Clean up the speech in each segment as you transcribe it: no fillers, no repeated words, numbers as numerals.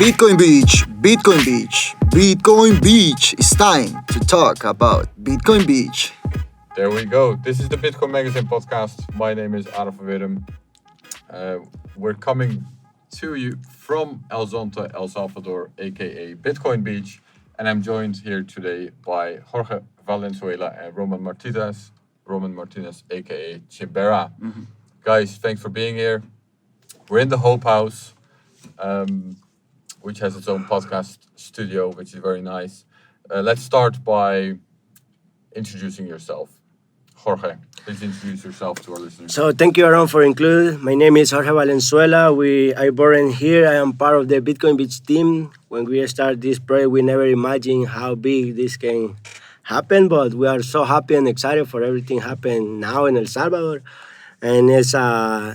Bitcoin Beach, Bitcoin Beach, Bitcoin Beach. It's time to talk about Bitcoin Beach. There we go. This is the Bitcoin Magazine podcast. My name is Wirdum. We're coming to you from El Zonte, El Salvador, aka Bitcoin Beach, and I'm joined here today by Jorge Valenzuela and Roman Martinez, aka Chimbera. Guys, thanks for being here. We're in the Hope House, which has its own podcast studio, which is very nice. Let's start by introducing yourself. Jorge, please introduce yourself to our listeners. So thank you, Aaron, for including. My name is Jorge Valenzuela. I born here. I am part of the Bitcoin Beach team. When we start this project, we never imagined how big this can happen, but we are so happy and excited for everything happen now in El Salvador. And it's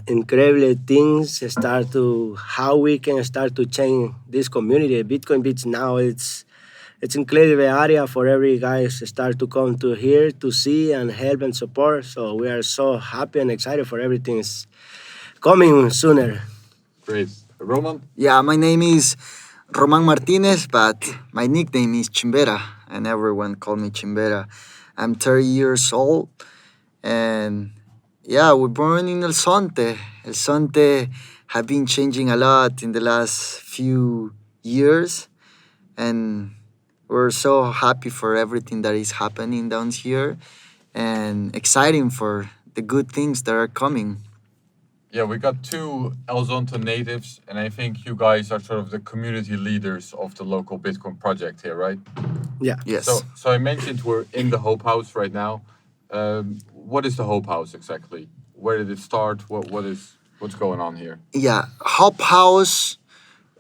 incredible things start to how we can start to change this community. Bitcoin Beach now it's incredible area for every guy to start to come to here to see and help and support. So we are so happy and excited for everything is coming sooner. Great. Roman? Yeah, my name is Roman Martinez, but my nickname is Chimbera, and everyone call me Chimbera. I'm 30 years old, and yeah, we're born in El Zonte. El Zonte have been changing a lot in the last few years, and we're so happy for everything that is happening down here and exciting for the good things that are coming. Yeah, we got two El Zonte natives, and I think you guys are sort of the community leaders of the local Bitcoin project here, right? Yeah. Yes. So I mentioned we're in the Hope House right now. What is the Hope House exactly? Where did it start? What's going on here? Yeah, Hop House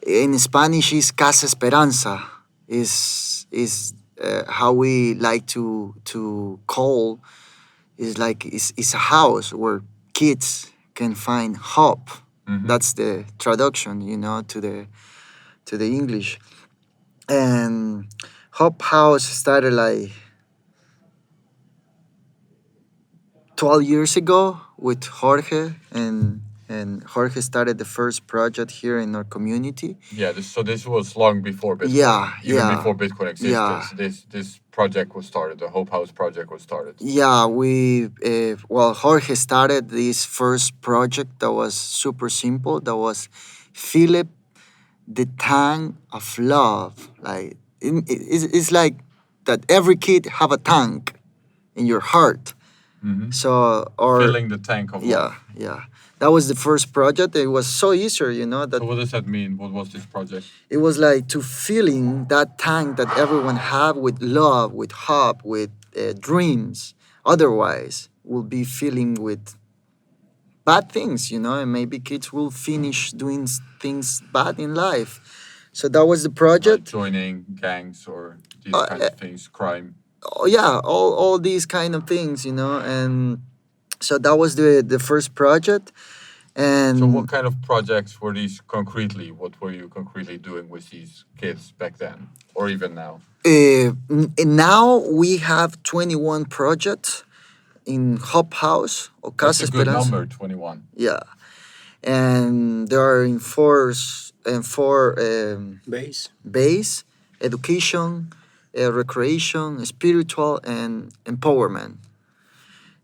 in Spanish is Casa Esperanza. Is how we like to call. Is a house where kids can find hope. That's the traduction, to the English. And Hop House started like 12 years ago with Jorge, and Jorge started the first project here in our community. Yeah, this was long before Bitcoin. Yeah. Before Bitcoin existed. Yeah. This project was started. The Hope House project was started. Yeah, Jorge started this first project that was super simple. That was Philip, the tank of love. Like it's like that every kid have a tank in your heart. So Filling the tank of love. Yeah. That was the first project. It was so easier, that So what does that mean? What was this project? it was like to filling that tank that everyone have with love, with hope, with dreams. Otherwise, will be filling with bad things, and maybe kids will finish doing things bad in life. So that was the Like project. joining gangs or these Uh, kinds of things, crime. Oh, yeah, all these kind of things, and so that was the first project. And So what kind of projects were these concretely? What were you concretely doing with these kids back then, or even now? and now we have 21 projects in Hop House or That's Casa a good Esperanza. number, 21. Yeah, and there are in four Base. base: education, recreation, spiritual, and empowerment.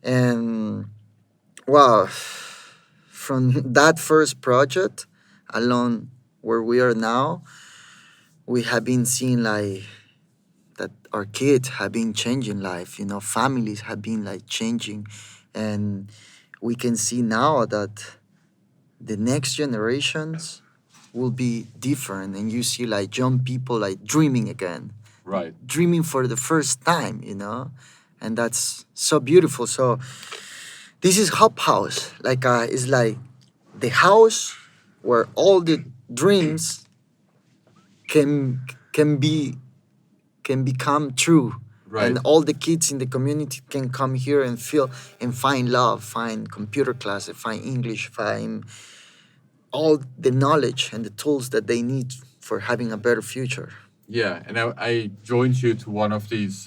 And wow, from that first project along where we are now, we have been seeing like that our kids have been changing life, families have been like changing, and we can see now that the next generations will be different, and you see like young people like dreaming again, Right. dreaming for the first time, and that's so beautiful. So this is Hop House, it's like the house where all the dreams can become true. Right. And all the kids in the community can come here and feel and find love, find computer classes, find English, find all the knowledge and the tools that they need for having a better future. Yeah, and I joined you to one of these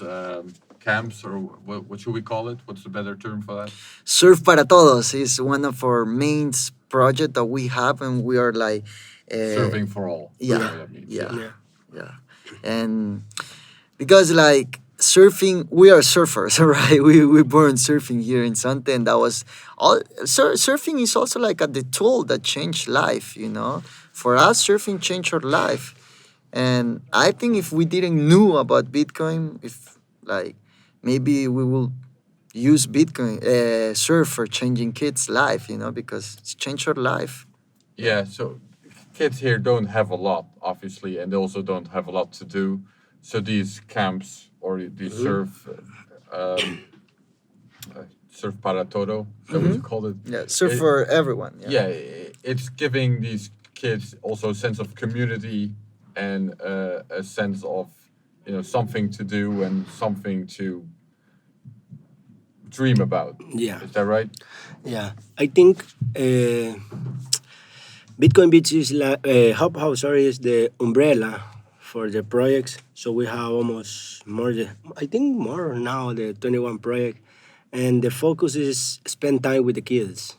camps, or what should we call it? What's the better term for that? Surf para Todos is one of our main project that we have, and we are like Serving for all. Yeah, That's what that means. yeah, Yeah. yeah. And because like surfing, we are surfers, right? We born surfing here in Zonte, and that was all. Surfing is also like the tool that changed life. For us, surfing changed our life. And I think if we didn't knew about Bitcoin, if like maybe we will use Bitcoin surf for changing kids' life, because it's changed our life. Yeah, so kids here don't have a lot, obviously, and they also don't have a lot to do. So these camps or these surf para todo, is that what you called it? Yeah, surf It- for everyone. Yeah. yeah, it's giving these kids also a sense of community and a sense of something to do and something to dream about. Yeah. Is that right? Yeah, I think Bitcoin Beach is like Hub House. Sorry, is the umbrella for the projects. So we have almost more. I think more now the 21 project, and the focus is spend time with the kids.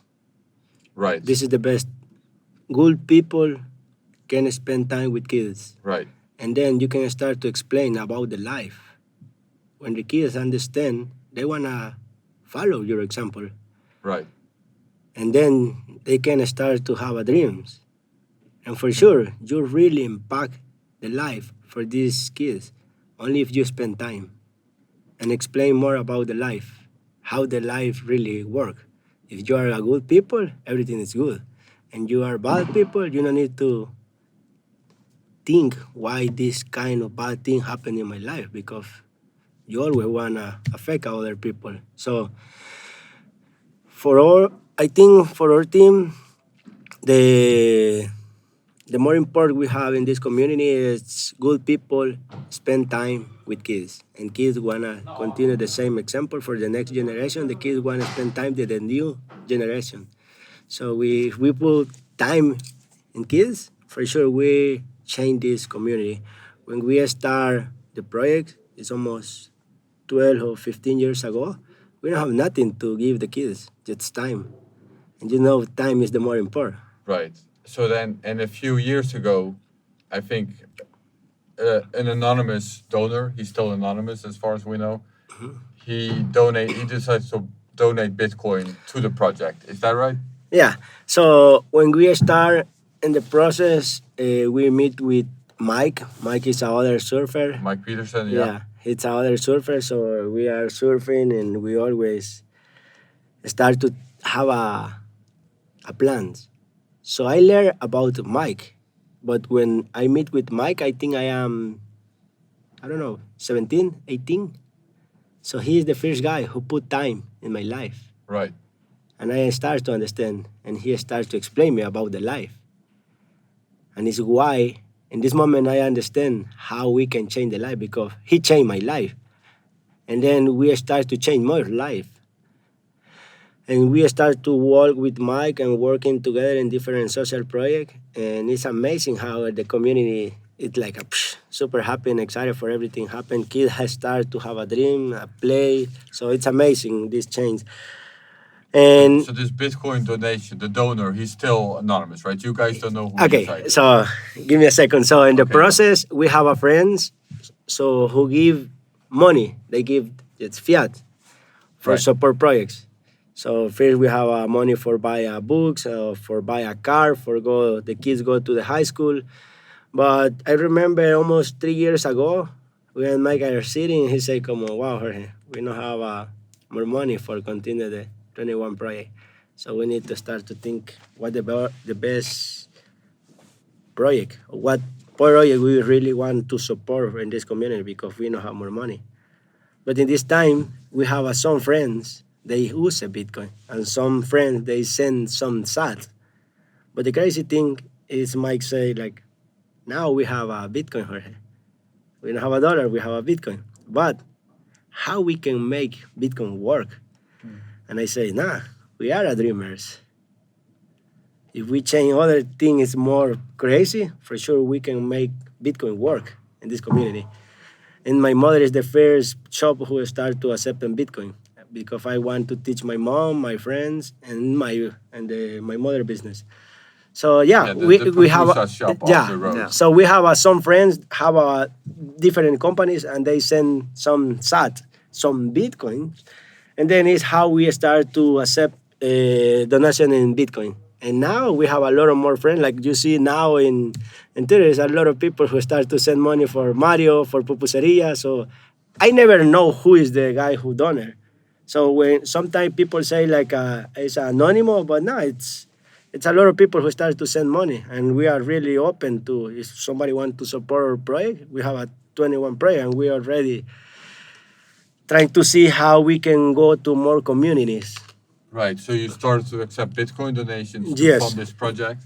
Right. This is the best. Good people can spend time with kids, Right. and then you can start to explain about the life. When the kids understand, they wanna follow your example, Right. and then they can start to have a dreams. And for sure, you really impact the life for these kids only if you spend time and explain more about the life, how the life really work. If you are a good people, everything is good. And you are bad people, you don't need to think why this kind of bad thing happened in my life because you always wanna affect other people. So for all, I think for our team, the the more important we have in this community is good people spend time with kids, and kids wanna continue the same example for the next generation. The kids wanna spend time with the new generation. So we put time in kids, for sure we change this community. When we start the project, it's almost 12 or 15 years ago. We don't have nothing to give the kids, just time. And time is the more important. Right. So then, and a few years ago, I think an anonymous donor, he's still anonymous as far as we know, he decides to donate Bitcoin to the project. Is that right? Yeah. So when we start in the process, we meet with Mike. Mike is our surfer. Mike Peterson, yeah. Yeah, he's our surfer. So we are surfing, and we always start to have a plan. So I learned about Mike, but when I meet with Mike, I think I am, I don't know, 17, 18. So he is the first guy who put time in my life. Right. And I start to understand, and he starts to explain me about the life. And it's why, in this moment, I understand how we can change the life because he changed my life. And then we start to change more life. And we start to work with Mike and working together in different social projects. And it's amazing how the community is like super happy and excited for everything happen. Kids have started to have a dream, a play. So it's amazing, this change. And So this Bitcoin donation, the donor, he's still anonymous, right? You guys don't know who he okay, is. so give me a second. So in the Okay. process, we have a friends, so who give money. They give it's fiat for Right. support projects. So first we have money for buy books, for buy a car, for go the kids go to the high school. But I remember almost 3 years ago, we and Mike are sitting, and he said, "Come on, wow, Jorge, we don't have more money for continue the 21 project. So we need to start to think what the best project, what project we really want to support in this community because we don't have more money." But in this time, we have some friends, they use a Bitcoin, and some friends, they send some sat. But the crazy thing is Mike say like, now we have a Bitcoin, Jorge. We don't have a dollar, we have a Bitcoin. But how we can make Bitcoin work? And I say, nah, we are a dreamers. If we change other things more crazy, for sure we can make Bitcoin work in this community. And my mother is the first shop who start to accept Bitcoin because I want to teach my mom, my friends, and my mother business. So yeah, Yeah, the we have pupusa shop off yeah. the road. Yeah. So we have some friends have different companies, and they send some SAT, some Bitcoin, and then it's how we start to accept donation in Bitcoin. And now we have a lot of more friends. Like you see now in Twitter, there's a lot of people who start to send money for Mario, for pupuseria. So I never know who is the guy who donor. So when sometimes people say like it's anonymous, but no, it's a lot of people who start to send money, and we are really open to if somebody want to support our project. We have a 21 project, and we are ready trying to see how we can go to more communities. Right. So you started to accept Bitcoin donations to Yes. fund this project,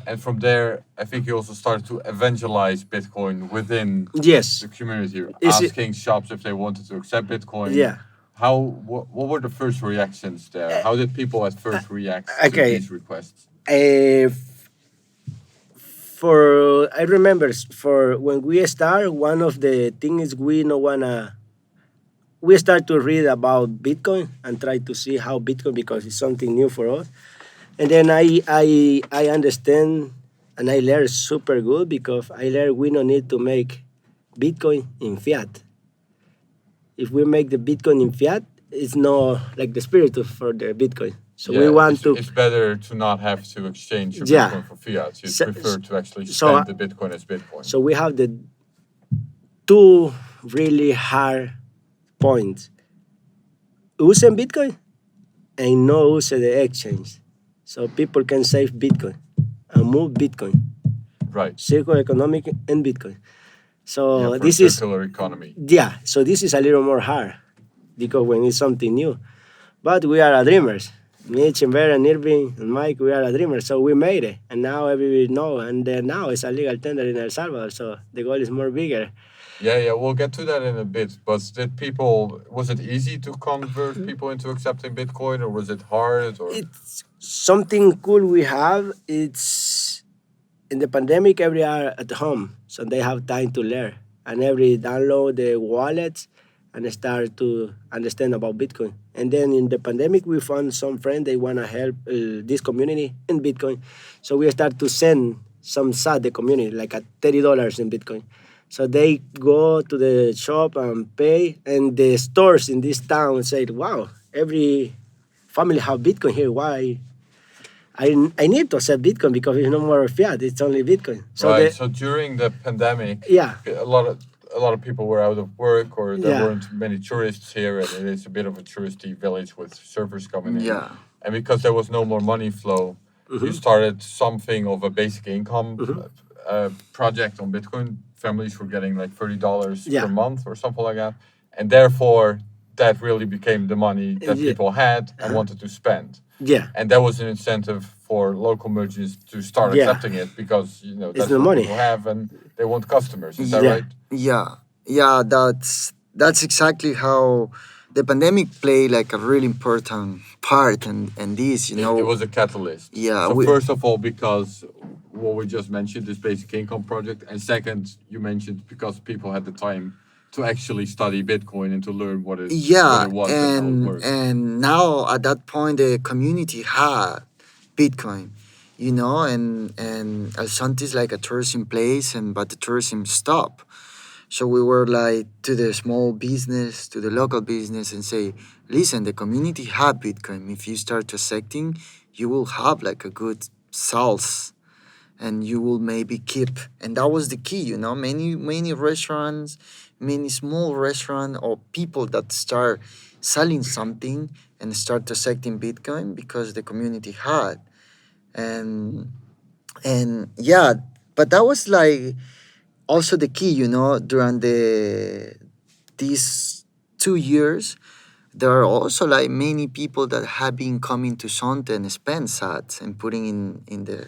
and from there, I think you also started to evangelize Bitcoin within Yes. the community, Is it- asking shops if they wanted to accept Bitcoin. Yeah. How? What were the first reactions there? How did people at first react to okay. these requests? Uh, for I remember for when we start, one of the things we no wanna we start to read about Bitcoin and try to see how Bitcoin because it's something new for us. And then I understand and I learn super good because I learned we don't need to make Bitcoin in fiat. If we make the Bitcoin in fiat, it's not like the spirit for the Bitcoin. So we want it's better to not have to exchange your Yeah. Bitcoin for fiat. You So- prefer to actually so, spend the Bitcoin as Bitcoin. So we have the two really hard points. Using Bitcoin and no use the exchange. So people can save Bitcoin and move Bitcoin. Right. Circular economic and Bitcoin. So Yeah, for this is circular economy. yeah. So this is a little more hard because when it's something new. But we are a dreamers. Me, Chimbera, and Irving, and Mike, we are a dreamers. So we made it. And now everybody know. And now it's a legal tender in El Salvador. So the goal is more bigger. Yeah, we'll get to that in a bit. But was it easy to convert people into accepting Bitcoin, or was it hard? Or It's something cool we have. It's in the pandemic, every are at home. So they have time to learn. And every download the wallets and start to understand about Bitcoin. And then in the pandemic, we found some friends, they want to help this community in Bitcoin. So we start to send some SAT the community, like at $30 in Bitcoin. So they go to the shop and pay, and the stores in this town said, wow, every family have Bitcoin here. Why? I need to accept Bitcoin because it's no more fiat, it's only Bitcoin. So right. So during the pandemic, yeah, a lot of people were out of work, or there Yeah. weren't many tourists here, and it is a bit of a touristy village with surfers coming in. Yeah. And because there was no more money flow, you started something of a basic income project on Bitcoin. Families were getting like $30 Yeah. per month or something like that, and therefore that really became the money that Yeah. people had and wanted to spend. yeah, And that was an incentive for local merchants to start Yeah. accepting it because that's the what money. people have and they want customers. Is that Yeah. right? Yeah, that's exactly how the pandemic played like a really important part and this, It was a catalyst. Yeah, So we- first of all, because what we just mentioned, this basic income project, and second, you mentioned because people had the time to actually study Bitcoin and to learn what it yeah, was and how it worked. and now at that point the community had Bitcoin, and El Zonte is like a tourism place, but the tourism stopped. So we were like to the small business, to the local business, and say, listen, the community have Bitcoin. If you start accepting, you will have like a good sales, and you will maybe keep. And that was the key, many restaurants, many small restaurant or people that start selling something and start accepting Bitcoin because the community had. And yeah, but that was like also the key, during these 2 years, there are also like many people that have been coming to Zonte and spend sats and putting in the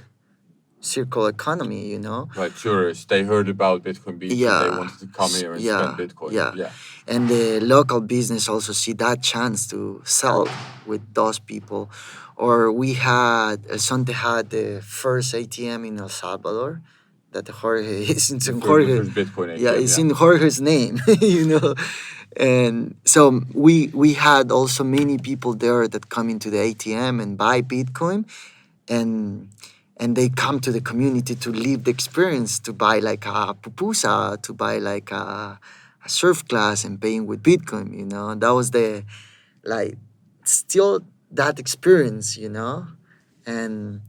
circle economy. Right, tourists, they heard about Bitcoin Beach and they Yeah. wanted to come here and Yeah, spend Bitcoin. yeah. And the local business also see that chance to sell with those people. Or we had Zonte had the first ATM in El Salvador that Jorge is in The Jorge. first Bitcoin Yeah, ATM, it's in Jorge's name, And so we had also many people there that come into the ATM and buy Bitcoin, and and they come to the community to live the experience, to buy like a pupusa, to buy like a surf class and paying with Bitcoin. That was the like still that experience. And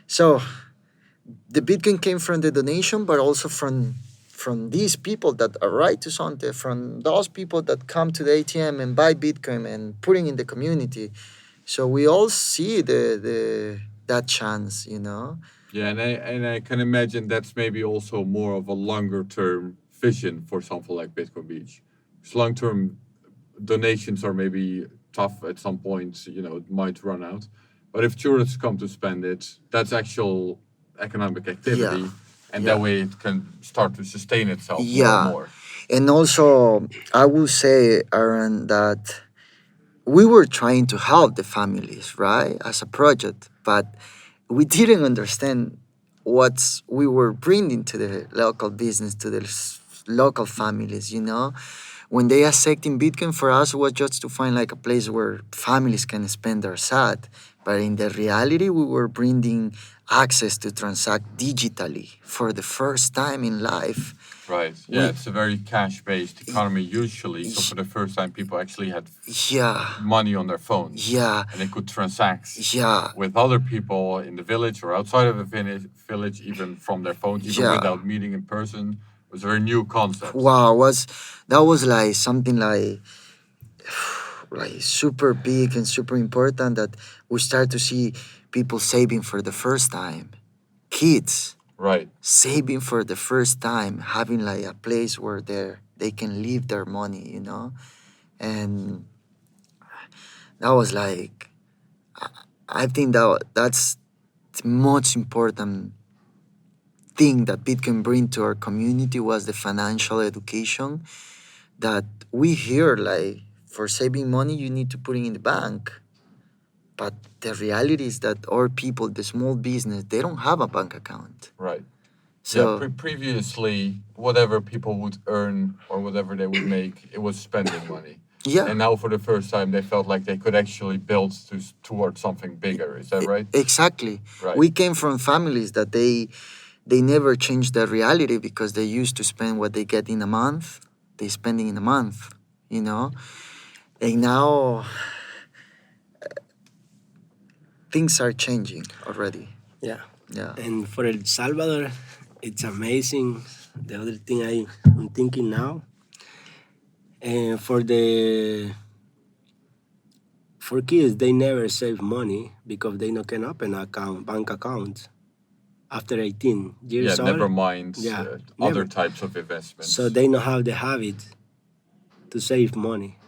so the Bitcoin came from the donation, but also from these people that arrive to Zonte, from those people that come to the ATM and buy Bitcoin and putting in the community. So we all see the that chance. Yeah, and I can imagine that's maybe also more of a longer term vision for something like Bitcoin Beach. Because long term donations are maybe tough at some point, it might run out. But if tourists come to spend it, that's actual economic activity, Yeah. and Yeah. that way it can start to sustain itself more and Yeah. more. And also, I will say, Aaron, that we were trying to help the families, right, as a project, but we didn't understand what we were bringing to the local business, to the local families. When they accepting Bitcoin for us, it was just to find like a place where families can spend their SAT. But in the reality, we were bringing access to transact digitally for the first time in life. Right. Yeah, it's a very cash based economy usually. So for the first time, people actually had Yeah. money on their phones. Yeah. And they could transact Yeah. with other people in the village or outside of the village, even from their phones, even Yeah. without meeting in person. It was a very new concept. Wow, that was like something like super big and super important, that we start to see people saving for the first time. Kids Right. saving for the first time, having like a place where they can leave their money. And that was like, I think that's the most important thing that Bitcoin bring to our community, was the financial education, that we hear like, for saving money you need to put it in the bank. But the reality is that our people, the small business, they don't have a bank account. Right. So Previously, whatever people would earn or whatever they would make, it was spending money. yeah, And now, for the first time, they felt like they could actually build towards something bigger. Is that right? exactly. Right. We came from families that they never changed their reality, because they used to spend what they get in a month, they spending in a month. And now things are changing already. Yeah. Yeah. And for El Salvador, it's amazing. The other thing I'm thinking now, and for kids, they never save money because they no can open bank account after 18 years Yeah, old. never mind Yeah, other never. types of investments. So they don't have the habit to save money.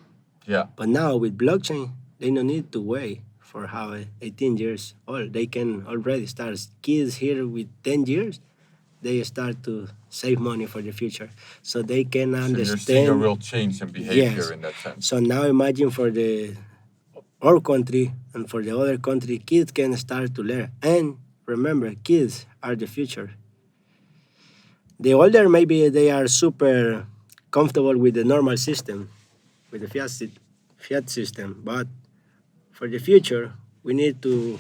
Yeah. But now with blockchain, they don't need to wait for how 18 years old. They can already start. Kids here with 10 years, they start to save money for the future. So they can So understand. you're seeing a real change in behavior Yes. in that sense. So now imagine for our country and for the other country, kids can start to learn. And remember, kids are the future. The older, maybe they are super comfortable with the normal system, with the fiat system. But for the future, we need to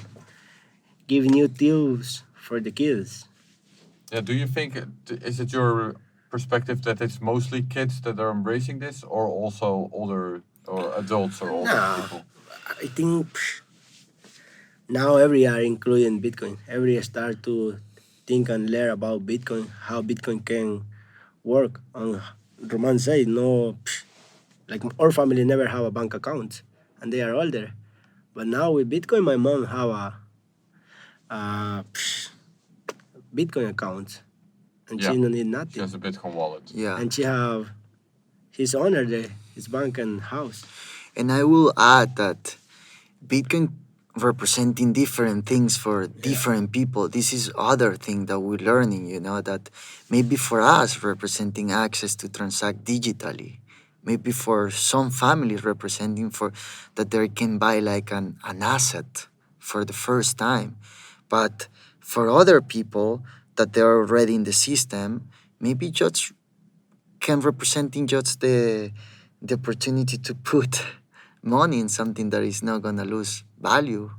give new tools for the kids. Yeah. Do you think is it your perspective that it's mostly kids that are embracing this, or also older or adults or older No. people? I think now every are including Bitcoin. Every start to think and learn about Bitcoin, how Bitcoin can work. And Roman said, no, like our family never have a bank account, and they are older. But now with Bitcoin, my mom have a Bitcoin account, and Yeah. she don't need She nothing. has a Bitcoin wallet. Yeah. And she have his owner there, his bank and house. And I will add that Bitcoin representing different things for different people. This is other thing that we're learning, that maybe for us representing access to transact digitally. Maybe for some families representing for that they can buy like an asset for the first time. But for other people that they're already in the system, maybe just can representing just the opportunity to put money in something that is not gonna lose value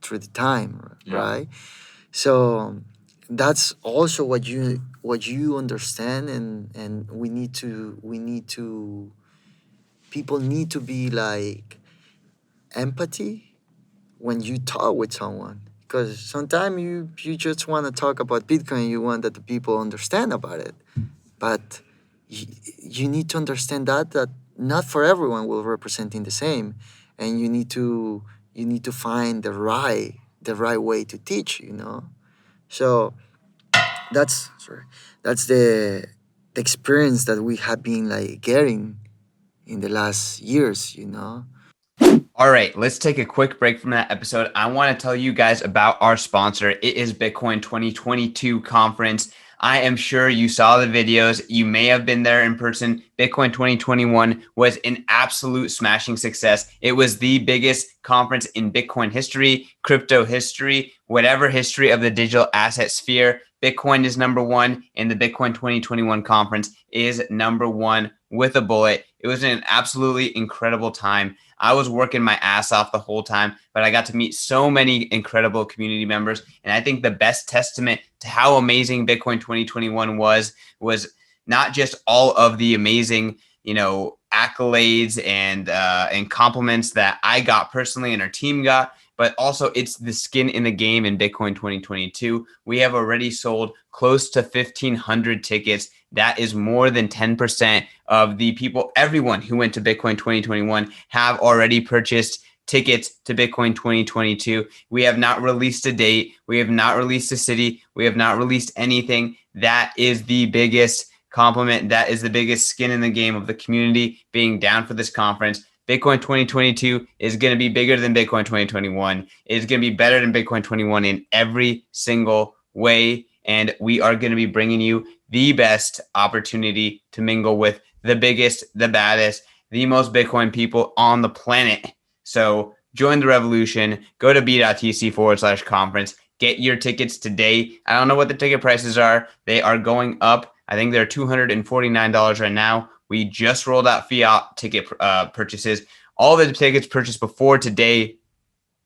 through the time, Yeah. right? So that's also what you understand, and we need to people need to be like empathy when you talk with someone, because sometimes you just want to talk about Bitcoin, you want that the people understand about it, but you need to understand that not for everyone will representing the same, and you need to find the right way to teach. So sorry, that's the experience that we have been like getting in the last years. All right, let's take a quick break from that episode. I want to tell you guys about our sponsor. It is Bitcoin 2022 conference. I am sure you saw the videos. You may have been there in person. Bitcoin 2021 was an absolute smashing success. It was the biggest conference in Bitcoin history, crypto history, whatever history of the digital asset sphere. Bitcoin is number one, and the Bitcoin 2021 conference is number one with a bullet. It was an absolutely incredible time. I was working my ass off the whole time, but I got to meet so many incredible community members. And I think the best testament to how amazing Bitcoin 2021 was not just all of the amazing, accolades and compliments that I got personally and our team got, but also it's the skin in the game in Bitcoin 2022. We have already sold close to 1,500 tickets. That is more than 10% of the people, everyone who went to Bitcoin 2021 have already purchased tickets to Bitcoin 2022. We have not released a date. We have not released a city. We have not released anything. That is the biggest compliment. That is the biggest skin in the game of the community being down for this conference. Bitcoin 2022 is going to be bigger than Bitcoin 2021. It is going to be better than Bitcoin 21 in every single way. And we are going to be bringing you the best opportunity to mingle with the biggest, the baddest, the most Bitcoin people on the planet. So join the revolution. Go to b.tc/conference. Get your tickets today. I don't know what the ticket prices are. They are going up. I think they're $249 right now. We just rolled out fiat ticket purchases. All the tickets purchased before today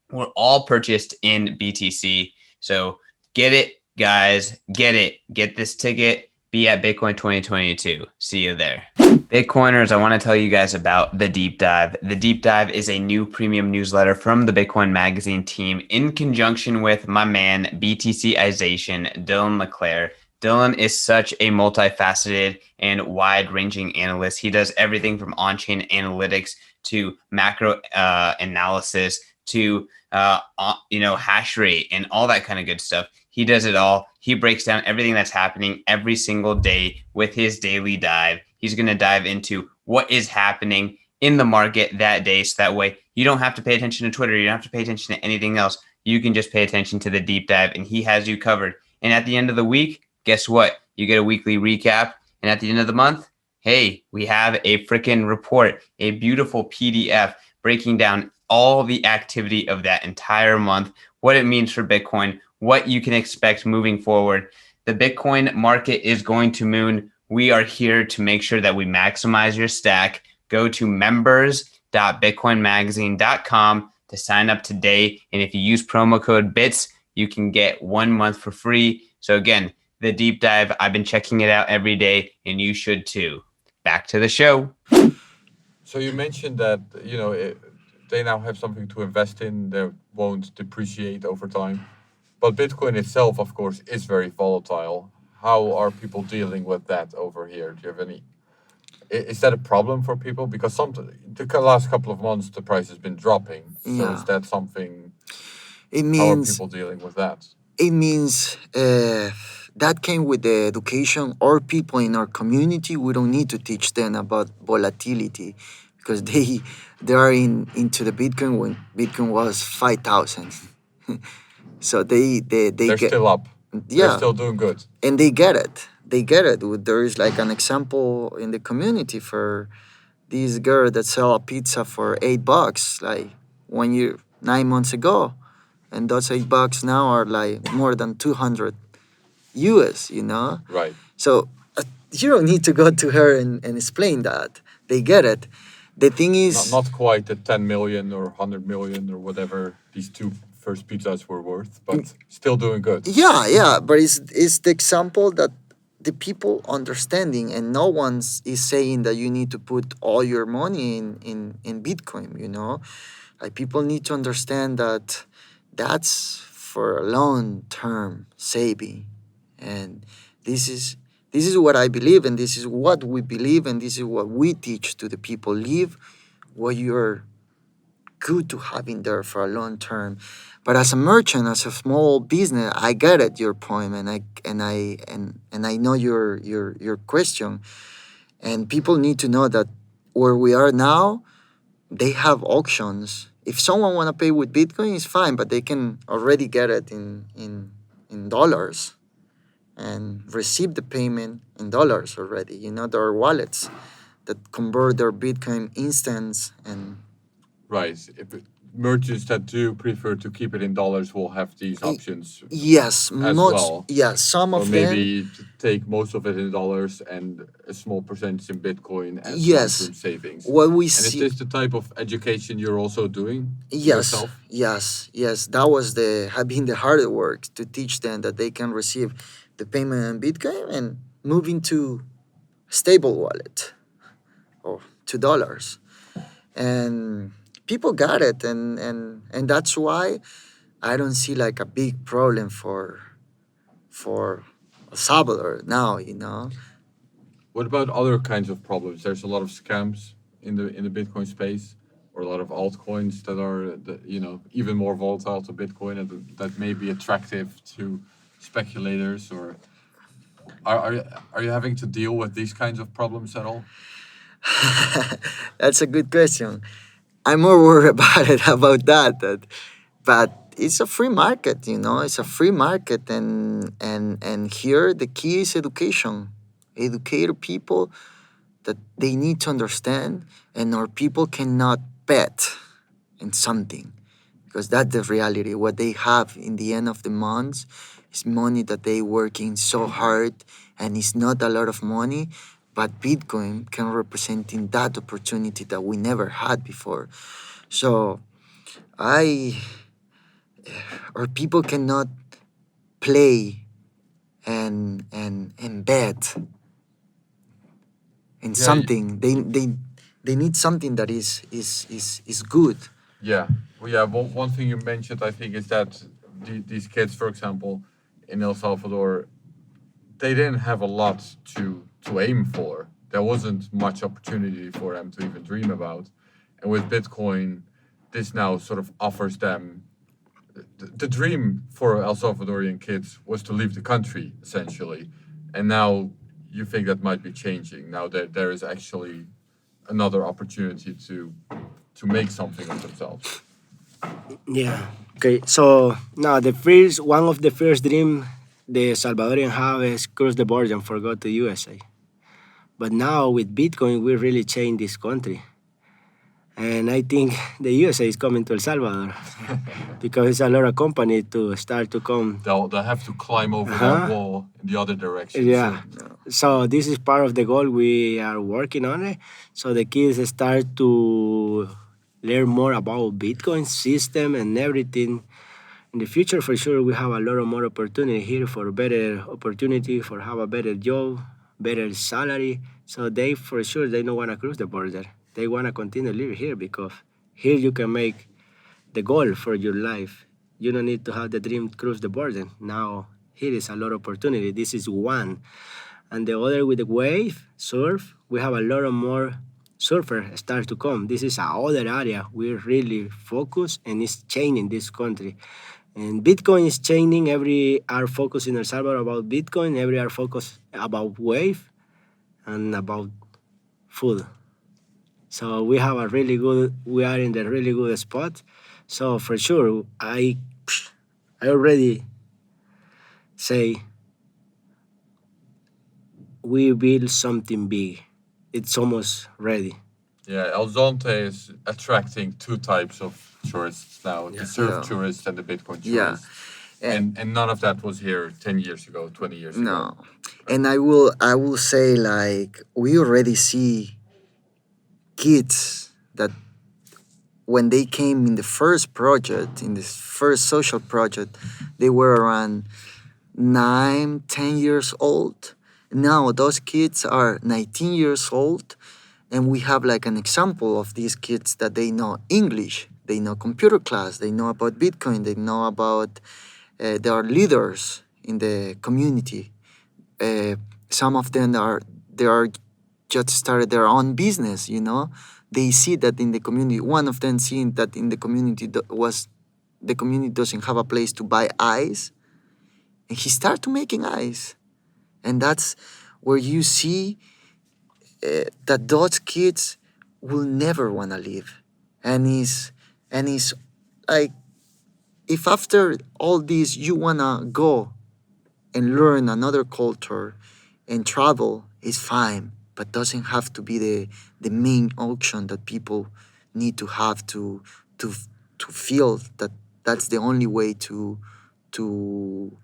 were all purchased in BTC. So get it, guys. Get it. Get this ticket. Be at Bitcoin 2022. See you there. Bitcoiners, I want to tell you guys about The Deep Dive. The Deep Dive is a new premium newsletter from the Bitcoin Magazine team in conjunction with my man, BTCization, Dylan LeClaire. Dylan is such a multifaceted and wide-ranging analyst. He does everything from on-chain analytics to macro analysis to hash rate and all that kind of good stuff. He does it all. He breaks down everything that's happening every single day with his daily dive. He's going to dive into what is happening in the market that day. So that way you don't have to pay attention to Twitter. You don't have to pay attention to anything else. You can just pay attention to the deep dive, and he has you covered. And at the end of the week, guess what? You get a weekly recap. And at the end of the month, hey, we have a freaking report, a beautiful PDF breaking down all the activity of that entire month, what it means for Bitcoin, what you can expect moving forward. The Bitcoin market is going to moon. We are here to make sure that we maximize your stack. Go to members.bitcoinmagazine.com to sign up today. And if you use promo code BITS, you can get 1 month for free. So again, the deep dive, I've been checking it out every day, and you should too. Back to the show. So you mentioned that they now have something to invest in that won't depreciate over time, but Bitcoin itself, of course, is very volatile. How are people dealing with that over here? Do you have any? Is that a problem for people? Because the last couple of months the price has been dropping. So Yeah. is that something? It How are means people dealing with that? it means that came with the education. Or people in our community, we don't need to teach them about volatility, because they are into the Bitcoin when Bitcoin was 5,000. So they They're get, still up. They're yeah, still doing good. and they get it. They get it. There is like an example in the community for this girl that sell a pizza for $8 like 1 year, 9 months ago, and those $8 now are like more than 200 US. Right. So you don't need to go to her and explain that. They get it. The thing is, Not quite the 10 million or 100 million or whatever these two first pizzas were worth, but still doing good. Yeah, but it's the example that the people understanding, and no one's is saying that you need to put all your money in Bitcoin, you know. Like, people need to understand that that's for a long term saving, and this is this is what I believe, and this is what we believe, and this is what we teach to the people. Live what you're good to have in there for a long term. But as a merchant, as a small business, I get it your point, and I know your question. And people need to know that where we are now, they have auctions. If someone wanna pay with Bitcoin, it's fine, but they can already get it in dollars and receive the payment in dollars already. You know, there are wallets that convert their Bitcoin instance and Right. If merchants that do prefer to keep it in dollars will have these options yes, as well. yes, some Or of them. maybe to take most of it in dollars and a small percentage in Bitcoin as Yes. long-term savings. What we And is see. this the type of education you're also doing Yes, yourself? yes. That was have been the hard work to teach them that they can receive the payment in Bitcoin and move into stable wallet or $2. And people got it, and that's why I don't see like a big problem for El Salvador now, you know. What about other kinds of problems? There's a lot of scams in the Bitcoin space, or a lot of altcoins that are even more volatile to Bitcoin that may be attractive to speculators. Or are you having to deal with these kinds of problems at all? That's a good question. I'm more worried about that. But it's a free market, you know. It's a free market, and here the key is education. Educate people that they need to understand, and our people cannot bet in something, because that's the reality. What they have in the end of the month is money that they working so hard, and it's not a lot of money, but Bitcoin can represent in that opportunity that we never had before. So I or people cannot play and bet in Yeah, something. They need something that is good. Yeah, well, yeah. One thing you mentioned, I think, is that these kids, for example, in El Salvador, they didn't have a lot to aim for. There wasn't much opportunity for them to even dream about. And with Bitcoin, this now sort of offers them the dream for El Salvadorian kids was to leave the country, essentially. And now you think that might be changing. Now that there is actually another opportunity to make something of themselves. Yeah. Okay. So now the first one of the first dream the Salvadorian have is cross the border and forgot to USA. But now with Bitcoin, we really changed this country. And I think the USA is coming to El Salvador because it's a lot of company to start to come. They'll have to climb over that wall in the other direction. Yeah. So this is part of the goal we are working on it. So the kids start to learn more about Bitcoin system and everything. In the future, for sure, we have a lot of more opportunity here for better opportunity, for have a better job, better salary. So they, for sure, they don't want to cross the border. They want to continue living here because here you can make the goal for your life. You don't need to have the dream to cross the border. Now, here is a lot of opportunity. This is one. And the other with the wave, surf, we have a lot of more surfers start to come. This is another area we really focus and it's changing this country. And Bitcoin is changing. Every our focus in El Salvador about Bitcoin, every our focus about wave and about food. So we have a really good, we are in the really good spot. So for sure, I already say we build something big. It's almost ready. Yeah, El Zonte is attracting two types of tourists now: the surf Yeah. tourists and the Bitcoin Yeah. tourists. And none of that was here 10 years ago, 20 years ago. No. And I will say, like, we already see kids that when they came in the first project, in this first social project, they were around 9, 10 years old. Now those kids are 19 years old, and we have like an example of these kids that they know English, they know computer class, they know about Bitcoin, they know about, they are leaders in the community. Some of them they are just started their own business. They see that in the community. One of them seeing that in the community the community doesn't have a place to buy ice, and he started making ice, and that's where you see that those kids will never want to leave, and it's like, if after all this you want to go and learn another culture and travel, is fine, but doesn't have to be the main option that people need to have to to feel that that's the only way to to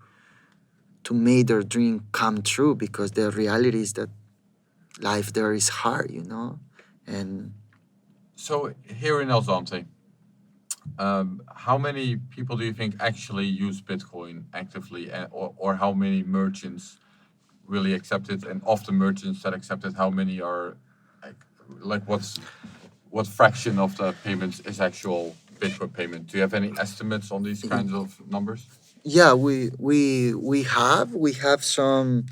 make their dream come true, because the reality is that life there is hard. And So here in El Zonte, how many people do you think actually use Bitcoin actively, or how many merchants really accept it? And of the merchants that accept it, how many are like what fraction of the payments is actual Bitcoin payment? Do you have any estimates on these kinds of numbers? yeah, we have some.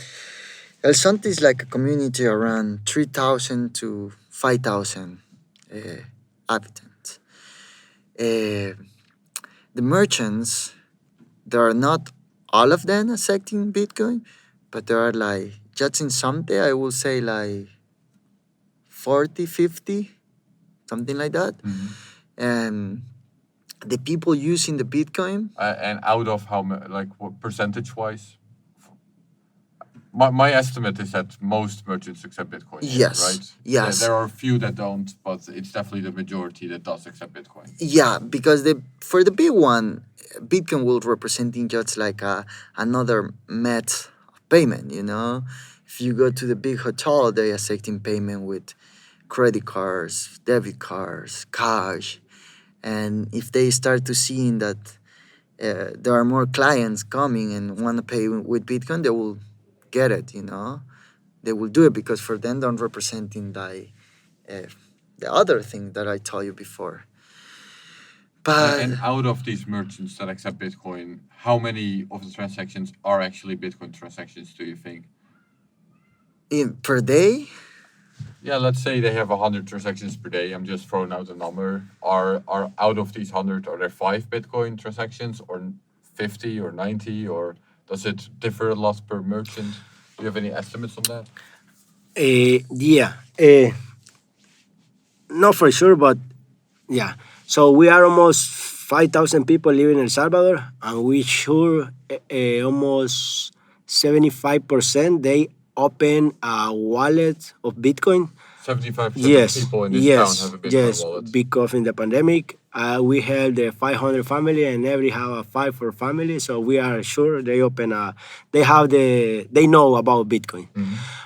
El Zonte is like a community around 3,000 to 5,000 inhabitants. Uh, the merchants, there are not all of them accepting Bitcoin, but there are like, just in Zonte, I will say like 40, 50, something like that. And the people using the Bitcoin, And out of how like what percentage wise? My estimate is that most merchants accept Bitcoin. Yes, Right. yes. There are a few that don't, but it's definitely the majority that does accept Bitcoin. Yeah, because for the big one, Bitcoin will representing just like another method of payment. If you go to the big hotel, they are accepting payment with credit cards, debit cards, cash. And if they start to seeing that there are more clients coming and want to pay with Bitcoin, they will get it. They will do it, because for them, don't representing uh, the other thing that I told you before. But And out of these merchants that accept Bitcoin, how many of the transactions are actually Bitcoin transactions, do you think? per day, Yeah, let's say they have 100 transactions per day. I'm just throwing out a number. Are out of these 100, are there 5 Bitcoin transactions, or 50 or 90, or does it differ a lot per merchant? Do you have any estimates on that? Yeah. Not for sure, but yeah. So we are almost 5,000 people living in El Salvador, and we sure almost 75% they open a wallet of Bitcoin. 75% of Yes, people in this town yes, have a Bitcoin yes. wallet. Because in the pandemic, we have the 500 family, and every have a 5 for family. So we are sure they open they know about Bitcoin.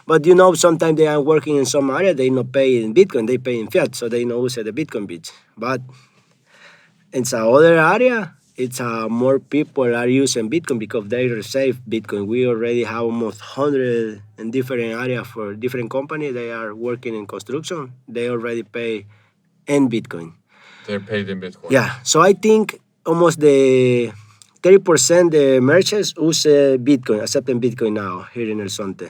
But sometimes they are working in some area, they not pay in Bitcoin, they pay in fiat, so they know use the Bitcoin bits. But in some other area, it's more people are using Bitcoin because they receive Bitcoin. We already have almost 100 in different areas for different companies. They are working in construction. They already pay in Bitcoin. They're paid in Bitcoin. Yeah, so I think almost the 30% the merchants use Bitcoin, accepting Bitcoin now here in El Zonte.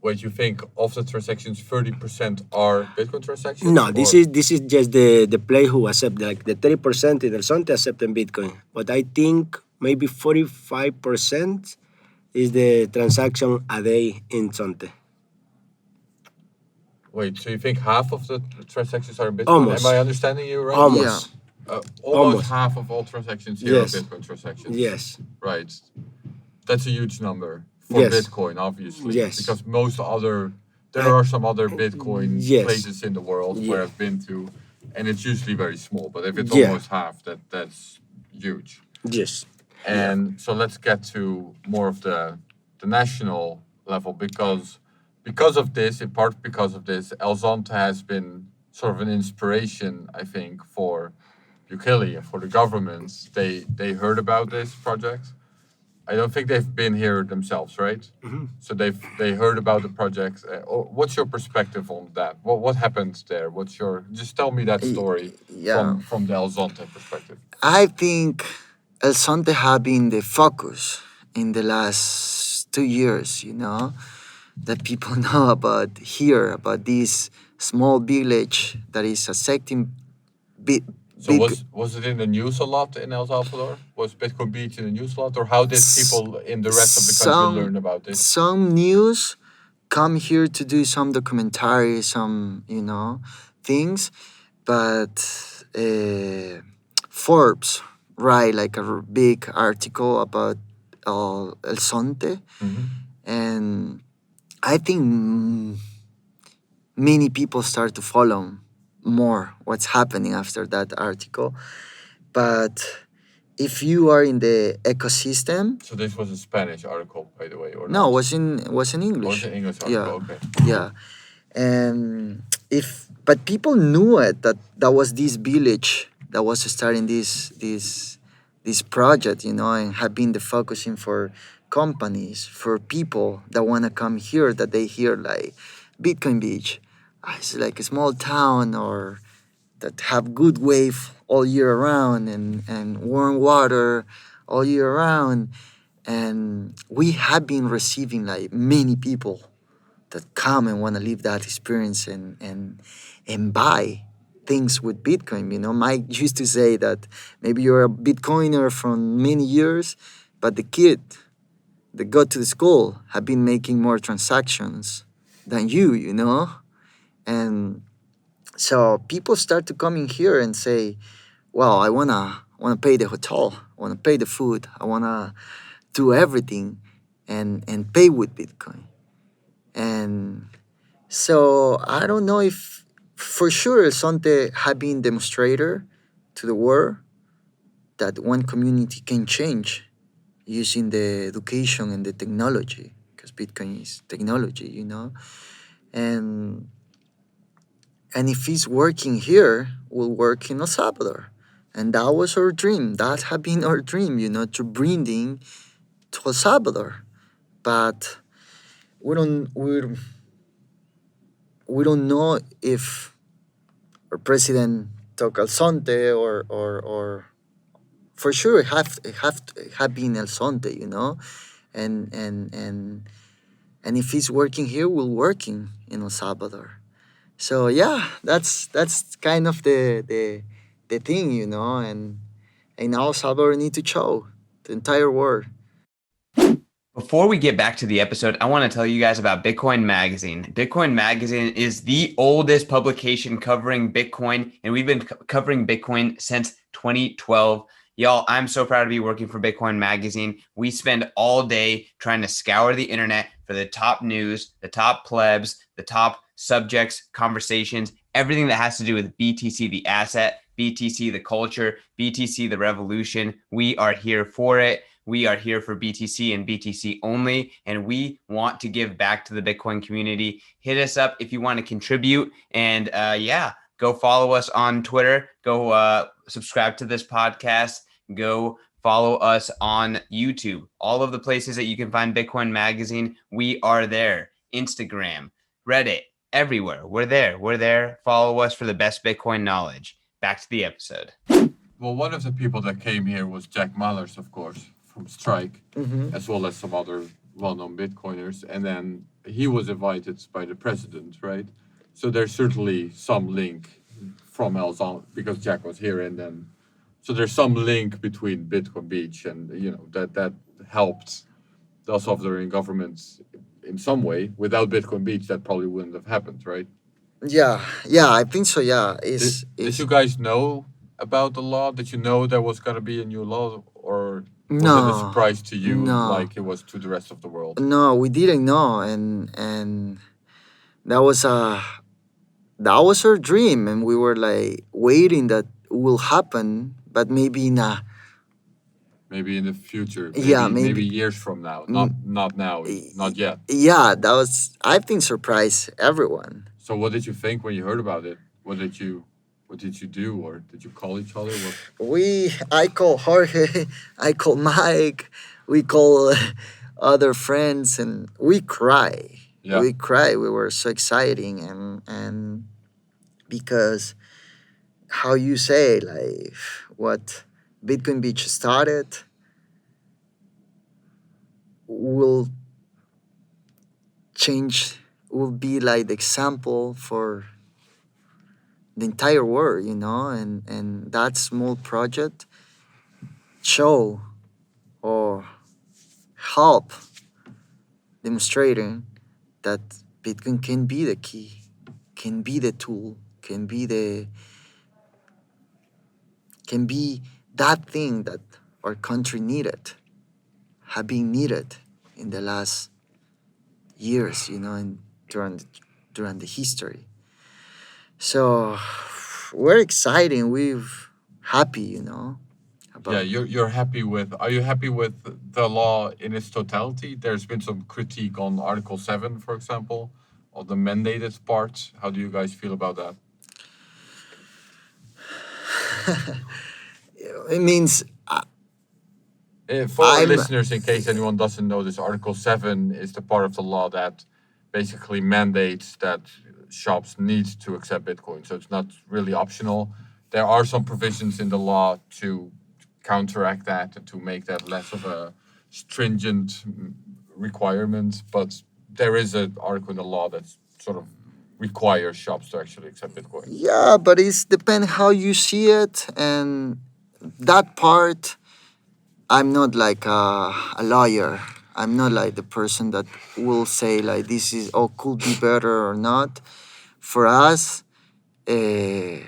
Wait, you think of the transactions, 30% are Bitcoin transactions? No, this is just the play who accept, like the 30% in El Zonte accepting Bitcoin. But I think maybe 45% is the transaction a day in Zonte. Wait, so you think half of the transactions are in Bitcoin? Almost. Am I understanding you right? Almost. Almost Almost. half of all transactions here Yes. are Bitcoin transactions. Yes. Right. That's a huge number for Yes. Bitcoin, obviously. Yes. Because there are some other Bitcoin Yes. places in the world where Yeah. I've been to, and it's usually very small. But if it's Yeah. almost half, that's huge. Yes. And so let's get to more of the national level, because of this, in part because of this, El Zonte has been sort of an inspiration, I think, for Bukele and for the governments. They heard about this project. I don't think they've been here themselves, right? So they heard about the project. What's your perspective on that? What happened there? What's your just tell me that Y- story Yeah, from the El Zonte perspective. I think El Sonte have been the focus in the last 2 years, that people know about here, about this small village that is accepting big, So big. was it in the news a lot in El Salvador? Was Bitcoin Beach in the news a lot, or how did s- people in the rest of the country some learn about this? some news come here to do some documentary, some things, but Forbes write like a big article about El Sonte, and I think many people start to follow more what's happening after that article. But if you are in the ecosystem, So this was a Spanish article, by the way, or no, not? was in Oh, English. it's an English Yeah, article. Okay. yeah. And if but people knew it that was this village that was starting this project, and have been the focusing for companies, for people that want to come here, that they hear like Bitcoin Beach. It's like a small town, or that have good wave all year round, and warm water all year round. And we have been receiving like many people that come and want to live that experience, and buy things with Bitcoin. Mike used to say that maybe you're a Bitcoiner from many years, but the kid that got to the school have been making more transactions than you. And so people start to come in here and say, well, I wanna pay the hotel, I wanna pay the food, I wanna do everything, and pay with Bitcoin. And so I don't know if for sure Sonte had been demonstrator to the world that one community can change using the education and the technology, because Bitcoin is technology. And if it's working here, will work in El Salvador. And that was our dream. That had been our dream, to bring in to El Salvador. But we don't we, we don't know if our president took El Sonte, or for sure it have been El Sonte, and if it's working here, will working in El Salvador. So yeah, that's kind of the thing, and now Salvador need to show the entire world. Before we get back to the episode, I want to tell you guys about Bitcoin Magazine. Bitcoin Magazine is the oldest publication covering Bitcoin, and we've been covering Bitcoin since 2012. Y'all, I'm so proud to be working for Bitcoin Magazine. We spend all day trying to scour the internet for the top news, the top plebs, the top subjects, conversations, everything that has to do with BTC, the asset, BTC, the culture, BTC, the revolution. We are here for it. We are here for BTC and BTC only, and we want to give back to the Bitcoin community. Hit us up if you want to contribute, and go follow us on Twitter. Go subscribe to this podcast. Go follow us on YouTube. All of the places that you can find Bitcoin Magazine, we are there. Instagram, Reddit, everywhere. We're there. We're there. Follow us for the best Bitcoin knowledge. Back to the episode. Well, one of the people that came here was Jack Mallers, of course, from Strike, as well as some other well-known Bitcoiners. And then he was invited by the president, right? So there's certainly some link from El Salvador because Jack was here, and then so there's some link between Bitcoin Beach and that helped the El Salvadorian government in some way. Without Bitcoin Beach, that probably wouldn't have happened, right? Yeah, I think so. Yeah, Did you guys know about the law? Did you know there was gonna be a new law, or was it a no, surprise to you, no, like it was to the rest of the world? no, we didn't know, and that was a that was our dream, and we were like waiting that will happen, but maybe not. Maybe in the future, Yeah, maybe maybe. years from now, mm, not now, not yet. Yeah, that was, I think, surprised everyone. So what did you think when you heard about it? what did you do, or did you call each other? What? I call Jorge, I call Mike, we call other friends, and we cry. Yeah. We cry. We were so exciting, and because how you say, like, what Bitcoin Beach started will change, will be like the example for the entire world, and that small project show or help demonstrating that Bitcoin can be the key, can be the tool, can be that thing that our country needed, have been needed in the last years, and during the history. So we're excited. We're happy, about. Yeah, you're happy with. Are you happy with the law in its totality? There's been some critique on Article 7, for example, of the mandated part. How do you guys feel about that? It means For our I'm- listeners, in case anyone doesn't know this, Article 7 is the part of the law that basically mandates that shops need to accept Bitcoin. So it's not really optional. There are some provisions in the law to counteract that and to make that less of a stringent requirement. But there is an article in the law that sort of requires shops to actually accept Bitcoin. Yeah, but it's depend how you see it, and that part. I'm not like a lawyer. I'm not like the person that will say like this is could be better or not. For us, we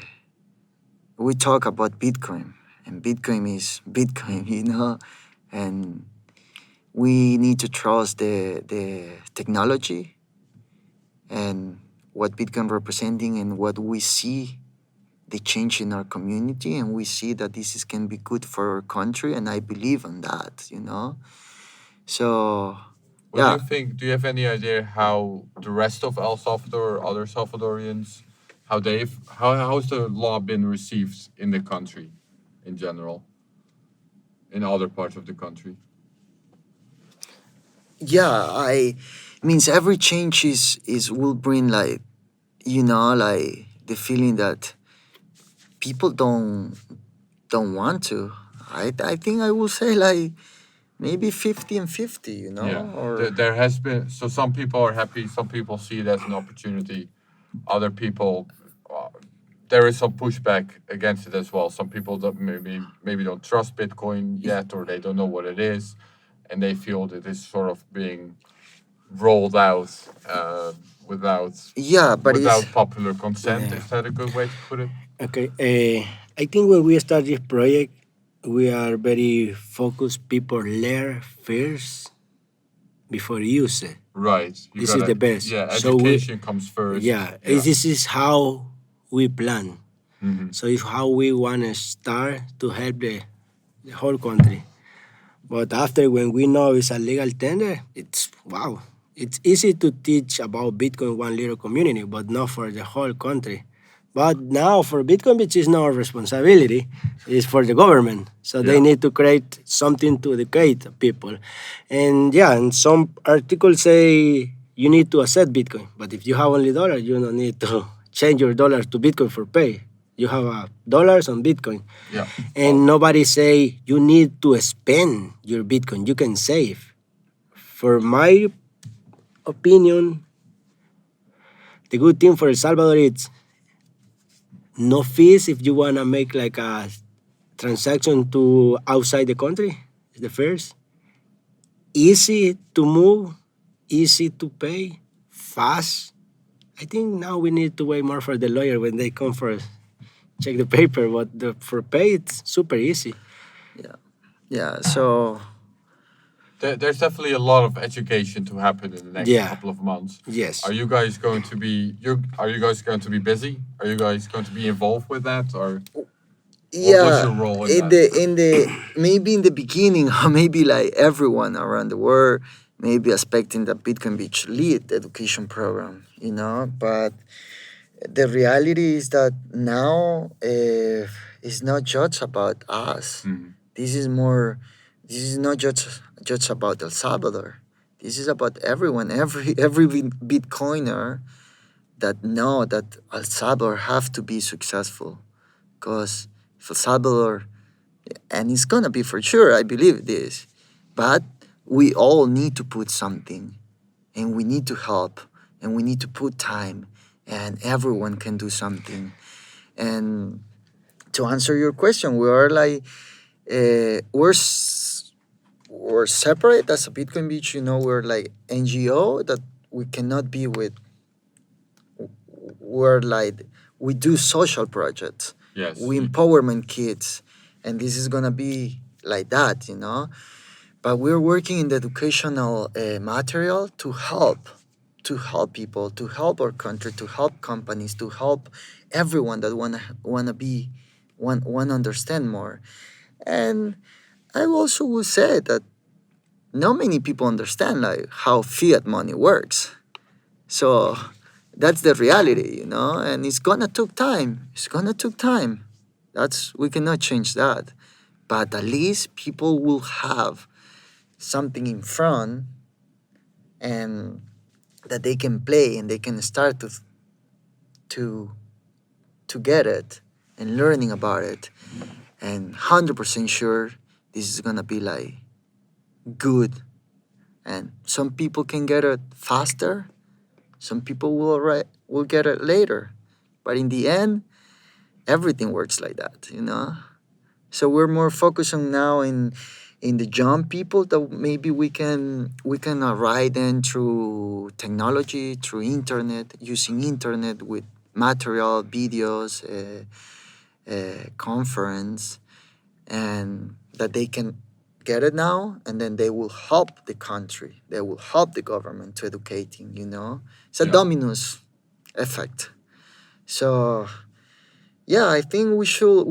talk about Bitcoin, and Bitcoin is Bitcoin, and we need to trust the technology and what Bitcoin representing and what we see the change in our community, and we see that can be good for our country, and I believe in that. So What do yeah. you think? Do you have any idea how the rest of El Salvador or other Salvadorians, how's the law been received in the country, in general, in other parts of the country? Yeah, I means every change is will bring like like the feeling that people don't want to. I think I will say like maybe 50 and 50, Yeah, or there has been. So some people are happy. Some people see it as an opportunity. Other people, there is some pushback against it as well. Some people that maybe don't trust Bitcoin yet, or they don't know what it is, and they feel that it's sort of being rolled out without yeah, but without it's popular consent. Yeah. Is that a good way to put it? Okay. I think when we start this project, we are very focused. People learn first before use it. Right. This is the best. Yeah, So we- education comes first. Yeah, this is how we plan. Mhm. So it's how we want to start to help the whole country. But after, when we know it's a legal tender, it's wow. It's easy to teach about Bitcoin one little community, but not for the whole country. But now for Bitcoin, which is not our responsibility, it's for the government. So they Yeah. need to create something to educate people. And yeah, and some articles say you need to accept Bitcoin. But if you have only dollars, you don't need to change your dollars to Bitcoin for pay. You have dollars on Bitcoin. Yeah. And nobody say you need to spend your Bitcoin. You can save. For my opinion, the good thing for El Salvador is no fees if you wanna make like a transaction to outside the country. Is the first. Easy to move, easy to pay, fast. I think now we need to wait more for the lawyer when they come for check the paper, but for pay it's super easy. yeah. So There's definitely a lot of education to happen in the next Yeah. couple of months. Yes. Are you guys going to be Are you guys going to be busy? Are you guys going to be involved with that, or yeah, what's your role in that? the maybe in the beginning, or maybe like everyone around the world, maybe expecting that Bitcoin Beach lead the education program, but The reality is that now it's not just about us. Mhm. This is more. This is not just about El Salvador. This is about everyone. Every Bitcoiner that know that El Salvador have to be successful. Because if El Salvador, and it's gonna be for sure, I believe this, but we all need to put something, and we need to help, and we need to put time, and everyone can do something. And to answer your question, we are like we're separate as a Bitcoin Beach. We're like NGO that we cannot be with. We're like we do social projects. Yes. We empowerment kids, and this is gonna be like that. But we're working in the educational material to help people, to help our country, to help companies, to help everyone that wanna be want understand more. And I also would say that not many people understand like how fiat money works. So that's the reality. And it's gonna take time. It's gonna take time. That's we cannot change that. But at least people will have something in front and that they can play and they can start to to get it and learning about it. And 100% sure this is gonna be like good. And some people can get it faster. Some people will get it later. But in the end, everything works like that. So we're more focused on now in the young people that maybe we can arrive them through technology, through internet, using internet with material, videos, conference, and that they can get it now, and then they will help the country, they will help the government to educating. It's a Yeah. dominoes effect. So yeah, I think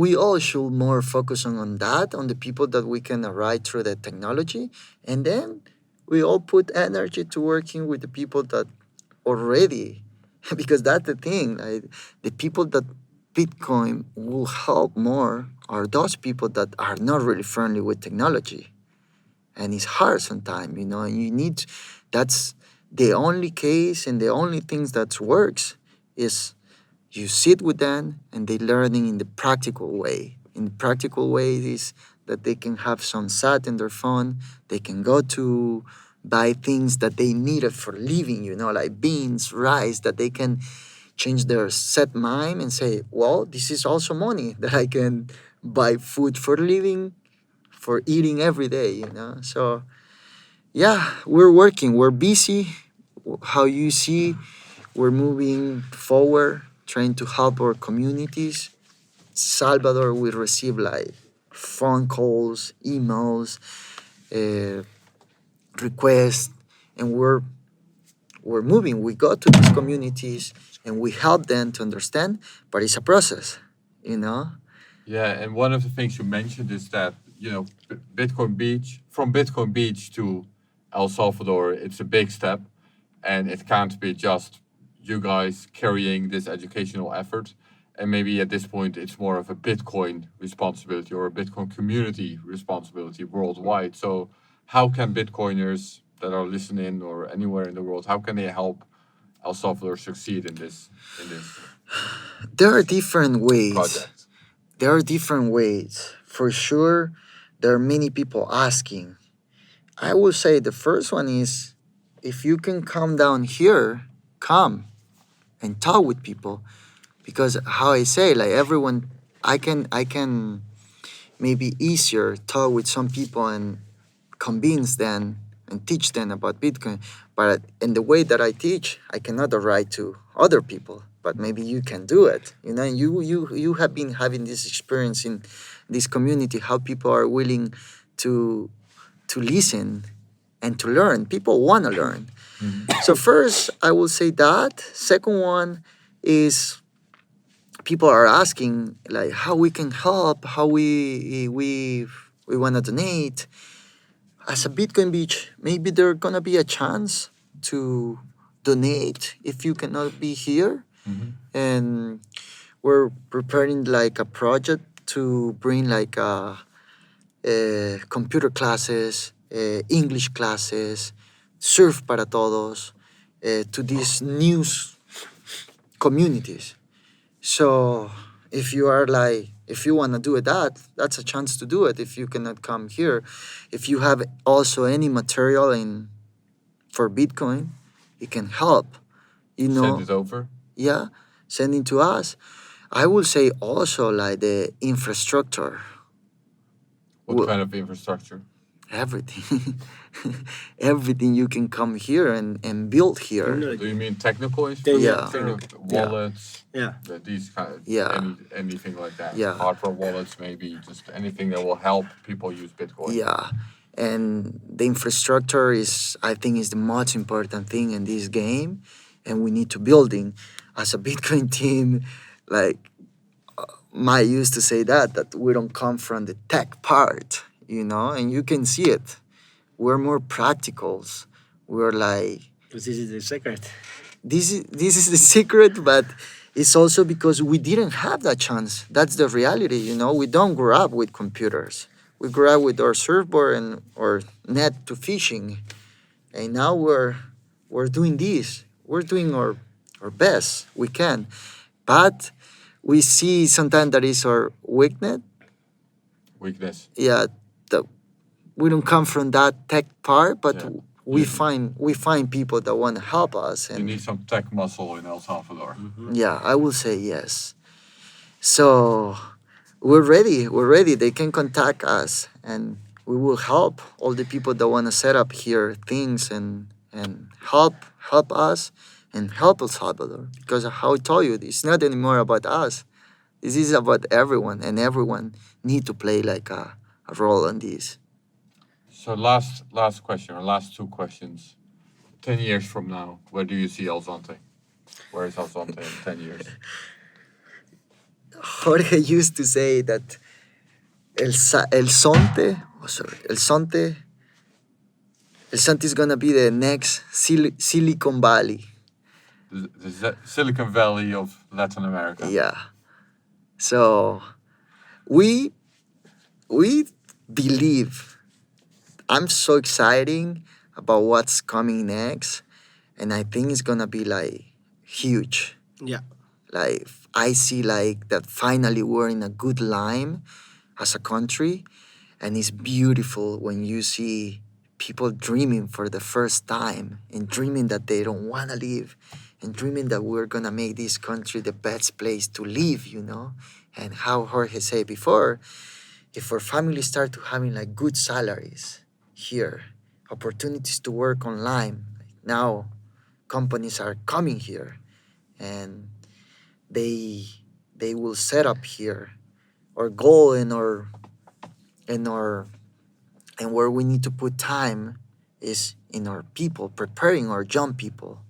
we all should more focus on that, on the people that we can arrive through the technology, and then we all put energy to working with the people that already, because that's the thing. The people that Bitcoin will help more are those people that are not really friendly with technology, and it's hard sometimes. And you need. That's the only case and the only things that works is you sit with them and they learning in the practical way. In the practical way is that they can have some sat in their phone, they can go to buy things that they needed for living, like beans, rice, that they can change their set mind and say, well, this is also money that I can buy food for living, for eating every day. So yeah, we're working, we're busy. How you see, we're moving forward, trying to help our communities. Salvador, we receive like phone calls, emails, uh, requests, and we're moving. We go to these communities and we help them to understand, but it's a process. Yeah, and one of the things you mentioned is that Bitcoin Beach, from Bitcoin Beach to El Salvador, it's a big step, and it can't be just you guys carrying this educational effort. And maybe at this point, it's more of a Bitcoin responsibility or a Bitcoin community responsibility worldwide. So, how can Bitcoiners that are listening or anywhere in the world, how can they help El Salvador succeed in this There are different ways. project? There are different ways. For sure, there are many people asking. I will say the first one is if you can come down here, come and talk with people. Because how I say, like everyone, I can maybe easier talk with some people and convince them and teach them about Bitcoin. But in the way that I teach, I cannot write to other people. But maybe you can do it. You have been having this experience in this community, how people are willing to listen and to learn. People want to learn. So first, I will say that. Second one is people are asking like how we can help, how we want to donate. As a Bitcoin Beach, maybe there gonna be a chance to donate if you cannot be here. and we're preparing like a project to bring like computer classes, English classes, surf para todos, to these new communities. So if you want to do that, that's a chance to do it. If you cannot come here, if you have also any material in for Bitcoin, it can help. You know, Send it over. yeah, sending to us. I will say also like the infrastructure, What Well- kind of infrastructure? everything, everything you can come here and build here. Technology. Do you mean technical Yeah. infrastructure? Yeah. Wallets? Yeah. These kind of, Yeah. anything like that? Yeah. Hardware wallets, maybe just anything that will help people use Bitcoin. Yeah, and the infrastructure is, I think, is the most important thing in this game, and we need to building as a Bitcoin team. Like Mike used to say that we don't come from the tech part, and you can see it. We're more practicals. We're like Because this is the secret. this is the secret, but it's also because we didn't have that chance. That's the reality. We don't grow up with computers. We grew up with our surfboard and our net to fishing, and now we're doing this. We're doing our best we can, but we see sometimes that is our weakness. Weakness. Yeah, that we don't come from that tech part, but Yeah. we Yeah. find people that want to help us, You and need some tech muscle in El Salvador. yeah, I will say yes. So we're ready. We're ready. They can contact us, and we will help all the people that want to set up here things and help us and help El Salvador. Because how I told you, it's not anymore about us. This is about everyone, and everyone need to play like a role in this. So last question, or last two questions. 10 years from now, where do you see El Zonte? Where is El Zonte in 10 years? Jorge used to say that El Zonte, El Zonte is gonna be the next Silicon Valley. The Silicon Valley of Latin America. Yeah. So we believe. I'm so exciting about what's coming next, and I think it's gonna be like huge. Yeah. Like I see like that finally we're in a good line as a country, and it's beautiful when you see people dreaming for the first time and dreaming that they don't want to leave and dreaming that we're gonna make this country the best place to live. And how Jorge said before, if our family start to having like good salaries here, opportunities to work online, now companies are coming here and they will set up here. Our goal and where we need to put time is in our people, preparing our young people,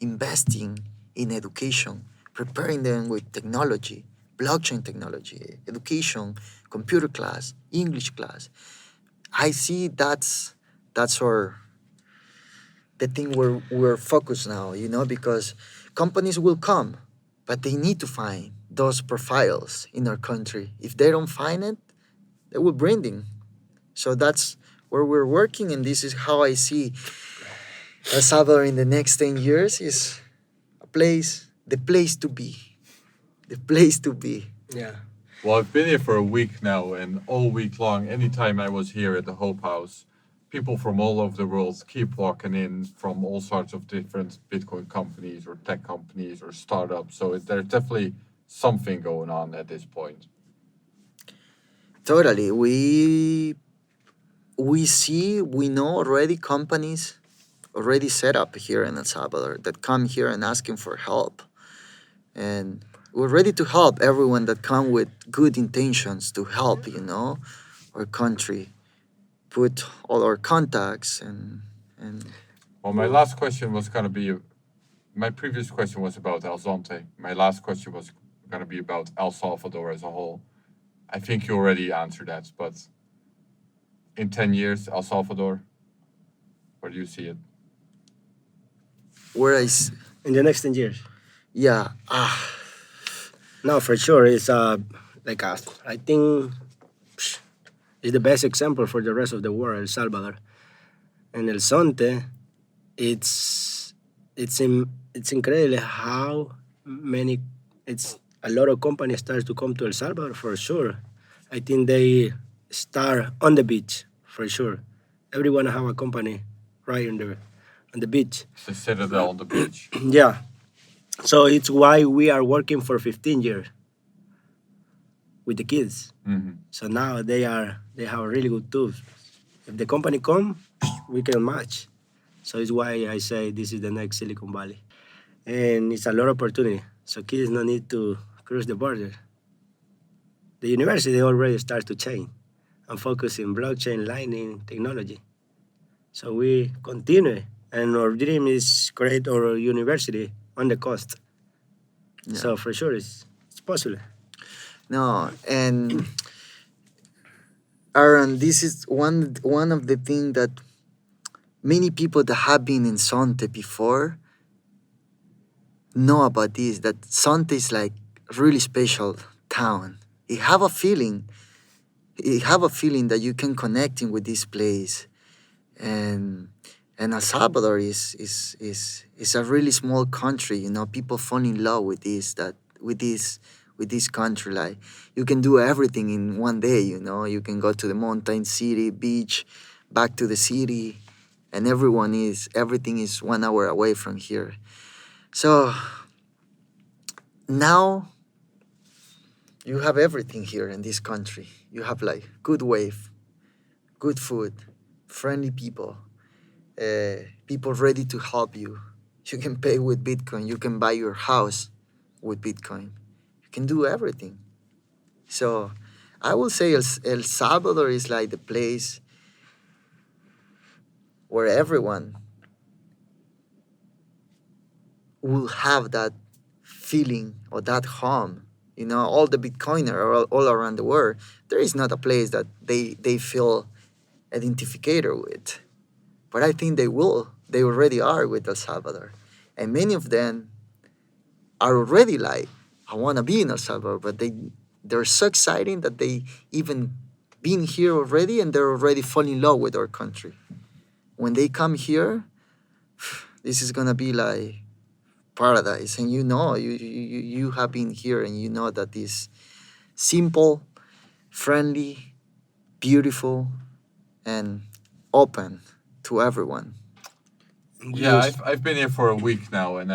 investing in education, preparing them with technology, blockchain technology, education, computer class, English class. I see that's the thing where we're focused now, because companies will come, but they need to find those profiles in our country. If they don't find it, they will bring them. So that's where we're working, and this is how I see El Salvador in the next 10 years is the place to be. The place to be. Yeah. Well, I've been here for a week now, and all week long, anytime I was here at the Hope House, people from all over the world keep walking in from all sorts of different Bitcoin companies or tech companies or startups. So there's definitely something going on at this point. Totally. We know already companies already set up here in El Salvador that come here and asking for help. And we're ready to help everyone that come with good intentions to help, our country. Put all our contacts and Well, my last question was going to be, my previous question was about El Zonte. My last question was going to be about El Salvador as a whole. I think you already answered that, but in 10 years, El Salvador, where do you see it? where In the next 10 years. Yeah. No, for sure, it's like a, I think it's the best example for the rest of the world, El Salvador. And El Zonte, it's incredible how many it's a lot of companies start to come to El Salvador for sure. I think they start on the beach for sure. Everyone have a company right on the beach. It's a citadel on the beach. Yeah. So it's why we are working for 15 years with the kids. Mhm. So now they have really good tools. If the company come, we can match. So it's why I say this is the next Silicon Valley. And it's a lot of opportunity. So kids no need to cross the border. The university already starts to change and focus in blockchain lightning technology. So we continue, and our dream is create our university on the coast. Yeah. So for sure, it's possible. No, and Aaron, this is one of the things that many people that have been in Zonte before know about this. That Zonte is like really special town. You have a feeling. You have a feeling that you can connect in with this place, and El Salvador is a really small country. You know, people fall in love with this country. Like you can do everything in one day. You know, you can go to the mountain, city, beach, back to the city, and everything is 1 hour away from here. So now you have everything here in this country. You have like good wave, good food, friendly people, people ready to help you. You can pay with Bitcoin. You can buy your house with Bitcoin. You can do everything. So I will say El Salvador is like the place where everyone will have that feeling or that home. You know, all the Bitcoiner all around the world, there is not a place that they feel identificator with. But I think they will. They already are with El Salvador. And many of them are already like, I want to be in El Salvador, but they're so exciting that they even been here already and they're already falling in love with our country. When they come here, this is going to be like paradise. And you know, you have been here and you know that this simple, friendly, beautiful, and open to everyone. Yeah, I've been here for a week now, and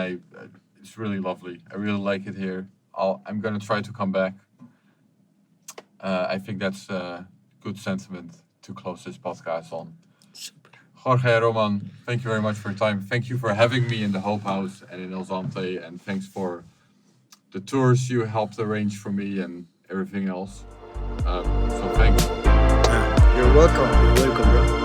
it's really lovely. I really like it here. I'm gonna try to come back. I think that's a good sentiment to close this podcast on. Jorge and Roman, thank you very much for your time. Thank you for having me in the Hope House and in El Zonte, and thanks for the tours you helped arrange for me and everything else. So thanks. You're welcome. You're welcome, bro.